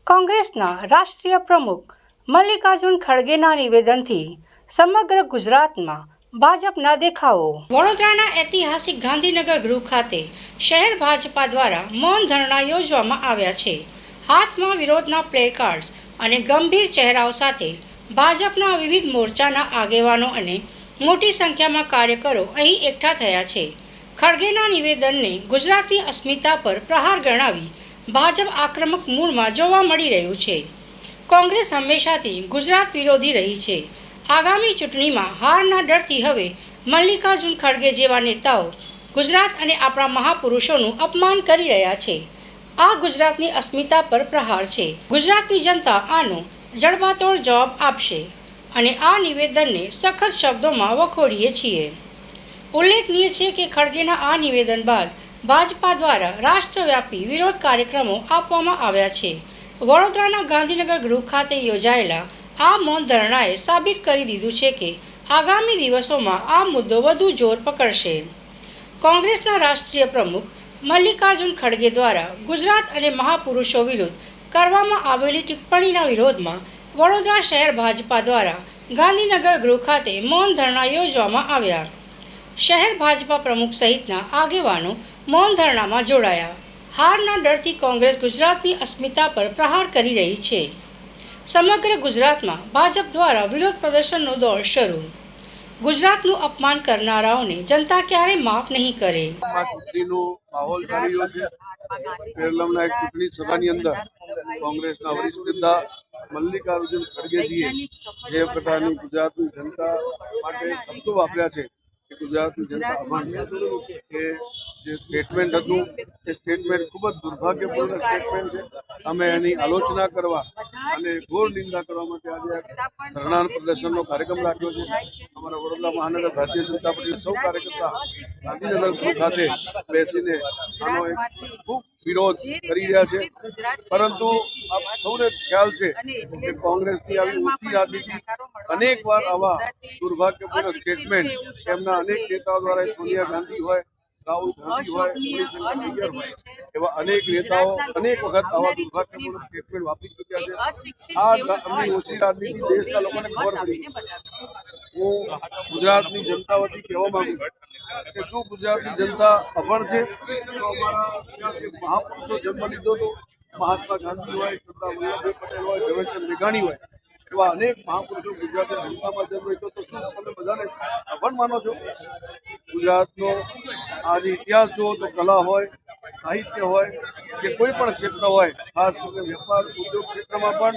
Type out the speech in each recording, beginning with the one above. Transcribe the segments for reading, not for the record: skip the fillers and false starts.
કોંગ્રેસના રાષ્ટ્રીય પ્રમુખ મલ્લિકાર્જુન ખડગેના નિવેદનથી સમગ્ર ગુજરાતમાં ભાજપના દેખાવો। વડોદરાના ઐતિહાસિક ગાંધીનગર ગૃહ ખાતે શહેર ભાજપા દ્વારા મૌન ધરણા યોજવામાં આવ્યા છે। હાથમાં વિરોધના પ્લેકાર્ડ્સ અને ગંભીર ચહેરાઓ સાથે ભાજપના વિવિધ મોરચાના આગેવાનો અને મોટી સંખ્યામાં કાર્યકરો અહીં એકઠા થયા છે। ખડગેના નિવેદનને ગુજરાતની અસ્મિતા પર પ્રહાર ગણાવી ભાજપ આક્રમક મૂડમાં જોવા મળી રહ્યું છે। કોંગ્રેસ હંમેશાથી ગુજરાત વિરોધી રહી છે। આગામી ચૂંટણીમાં હારના ડરથી હવે મલ્લિકાર્જુન ખડગે જેવા નેતાઓ ગુજરાત અને આપણા મહાપુરુષોનું અપમાન કરી રહ્યા છે। આ ગુજરાતની અસ્મિતા પર પ્રહાર છે। ગુજરાતની જનતા આનો જડબાતોડ જવાબ આપશે અને આ નિવેદનને સખત શબ્દોમાં વખોડીએ છીએ। ઉલ્લેખનીય છે કે ખડગેના આ નિવેદન બાદ ભાજપા દ્વારા રાષ્ટ્રવ્યાપી વિરોધ કાર્યક્રમો આપવામાં આવ્યા છે। વડોદરાના ગાંધીનગર ગૃહ ખાતે યોજાયેલા આ મૌન ધરણાએ સાબિત કરી દીધું છે કે આગામી દિવસોમાં આ મુદ્દો વધુ જોર પકડશે। કોંગ્રેસના રાષ્ટ્રીય પ્રમુખ મલ્લિકાર્જુન ખડગે દ્વારા ગુજરાત અને મહાપુરુષો વિરુદ્ધ કરવામાં આવેલી ટિપ્પણીના વિરોધમાં વડોદરા શહેર ભાજપા દ્વારા ગાંધીનગર ગૃહ ખાતે મૌન ધરણા યોજવામાં આવ્યા। શહેર ભાજપા પ્રમુખ સહિતના આગેવાનો મૌન ધરણામાં જોડાયા। હારના ડરથી કોંગ્રેસ ગુજરાતની અસ્મિતા પર પ્રહાર કરી રહી છે। સમગ્ર ગુજરાતમાં ભાજપ દ્વારા વિરોધ પ્રદર્શનનો દોર શરૂ। ગુજરાતનું અપમાન કરનારાઓને જનતા ક્યારેય માફ નહીં કરે। કેરળના એક ચૂંટણી સભાની અંદર કોંગ્રેસના વરિષ્ઠ નેતા મલ્લિકાર્જુન ખડગેજીએ જે પ્રકારની ગુજરાતની જનતા માટે શબ્દો વાપર્યા છે કે ગુજરાતની જનતા અપમાન કે જે સ્ટેટમેન્ટ હતું એ સ્ટેટમેન્ટ ખૂબ જ દુર્ભાગ્યપૂર્ણ સ્ટેટમેન્ટ છે। અમે એની આલોચના કરવા અને ઘોર નિંદા કરવા માટે આજે ધરણા પ્રદર્શનનો કાર્યક્રમ રાખ્યો છે। અમારા વડોદરા મહાનગર ભારતીય જનતા પાર્ટી સૌ કાર્યકર્તા ગાંધીનગર ગૃહ ખાતે બેસીને આનો એક ખૂબ વિરોધ કરી રહ્યા છે। પરંતુ આપ સૌને ખ્યાલ છે કે કોંગ્રેસની આવી ઓછી રાજનીતિ અનેક વાર આવા દુર્ભાગ્યપૂર્ણ સ્ટેટમેન્ટ એમના અનેક નેતાઓ દ્વારા સોનિયા ગાંધી હોય, રાહુલ ગાંધી હોય, મણિશંકર અય્યર હોય એવા અનેક નેતાઓ અનેક વખત આવા દુર્ભાગ્યપૂર્ણ સ્ટેટમેન્ટ વાપરી ચૂક્યા છે। આ અમની ઓછી રાજનીતિ દેશના લોકોને ખબર પડી। હું ગુજરાતની જનતા વતી કહેવા માંગુ કે શું ગુજરાતની જનતા અભણ છે? તો અમારા મહાપુરુષો જન્મ લીધો હતો, મહાત્મા ગાંધી હોય, સરદાર વલ્લભભાઈ પટેલ હોય, ઝવેરચંદ મેઘાણી હોય એવા અનેક મહાપુરુષો ગુજરાતની જનતામાં જન્મ લીધો, તો શું તમે બધાને અભણ માનો છો? ગુજરાતનો આજે ઇતિહાસ જુઓ તો કલા હોય, સાહિત્ય હોય કે કોઈ પણ ક્ષેત્ર હોય, ખાસ કરીને વેપાર ઉદ્યોગ ક્ષેત્રમાં પણ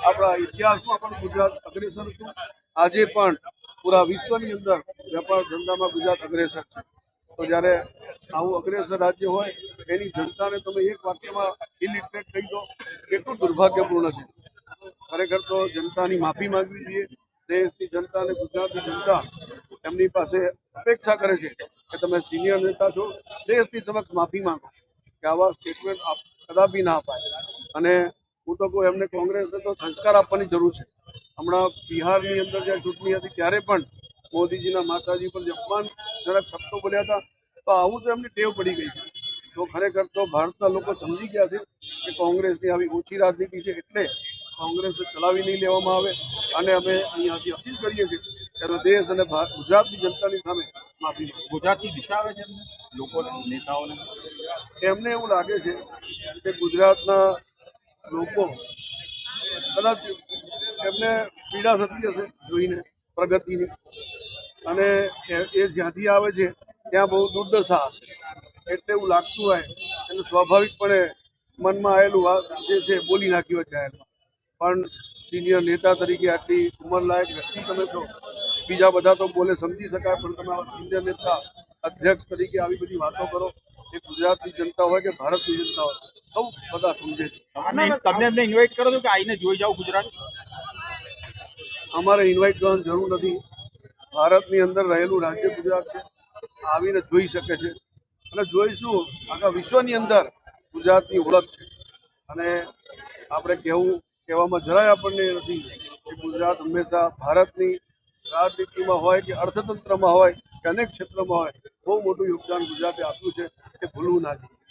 આપણા ઇતિહાસમાં પણ ગુજરાત અગ્રેસર હતું। આજે પણ પૂરા વિશ્વની અંદર વેપાર ધંધામાં ગુજરાત અગ્રેસર છે। તો જ્યારે આવું અગ્રેસર રાજ્ય હોય એની જનતાને તમે એક વાક્યમાં ઇલિટરેટ કહી દો, કેટલું દુર્ભાગ્યપૂર્ણ છે। ખરેખર તો જનતાની માફી માંગવી જોઈએ। દેશની જનતા અને ગુજરાતની જનતા એમની પાસે અપેક્ષા કરે છે કે તમે સિનિયર નેતા છો, દેશની સમક્ષ માફી માંગો કે આવા સ્ટેટમેન્ટ કદાપી ના અપાય। અને હું તો કહું એમને કોંગ્રેસને તો સંસ્કાર આપવાની જરૂર છે। હમણાં બિહારની અંદર જ્યારે ચૂંટણી હતી ત્યારે પણ મોદીજીના માતાજી પર જે અપમાનજનક શબ્દો બોલ્યા હતા, તો આવું તો એમની ટેવ પડી ગઈ છે। તો ખરેખર તો ભારતના લોકો સમજી ગયા છે કે કોંગ્રેસની આવી ઓછી રાજનીતિ છે, એટલે કોંગ્રેસને ચલાવી નહીં લેવામાં આવે। અને અમે અહીંયાથી અપીલ કરીએ છીએ કે દેશ અને ગુજરાતની જનતાની સામે માફી ગુજરાતની દિશા આવે છે લોકોને, નેતાઓને એમને એવું લાગે છે કે ગુજરાતના લોકો કદાચ એમને પીડા થતી હશે જોઈને પ્રગતિની, અને એ જ્યાંથી આવે છે ત્યાં બહુ દુર્દશા હશે, એટલે એવું લાગતું હોય એનું સ્વાભાવિકપણે મનમાં આવેલું વાત જે છે બોલી નાખ્યું હોય જાહેરમાં। પણ સિનિયર નેતા તરીકે આટલી ઉંમરલાયક વ્યક્તિ તમે છો, બીજા બધા તો બોલે સમજી શકાય, પણ તમે સિનિયર નેતા અધ્યક્ષ તરીકે આવી બધી વાતો કરો, એ ગુજરાતની જનતા હોય કે ભારતની જનતા હોય સૌ બધા સમજે છે। તમને એમને ઇન્વાઇટ કરો છો કે આવીને જોઈ જાઓ ગુજરાત? અમારે ઇન્વાઇટ કરવાની જરૂર નથી। ભારતની અંદર રહેલું રાજ્ય ગુજરાત છે, આવીને જોઈ શકે છે અને જોઈશું। આખા વિશ્વની અંદર ગુજરાતની ઓળખ છે અને આપણે કહેવામાં જરાય આપણને નથી કે ગુજરાત હંમેશા ભારતની રાજનીતિમાં હોય કે અર્થતંત્રમાં હોય કે અનેક ક્ષેત્રમાં હોય બહુ મોટું યોગદાન ગુજરાતે આપ્યું છે, એ ભૂલવું ના જોઈએ।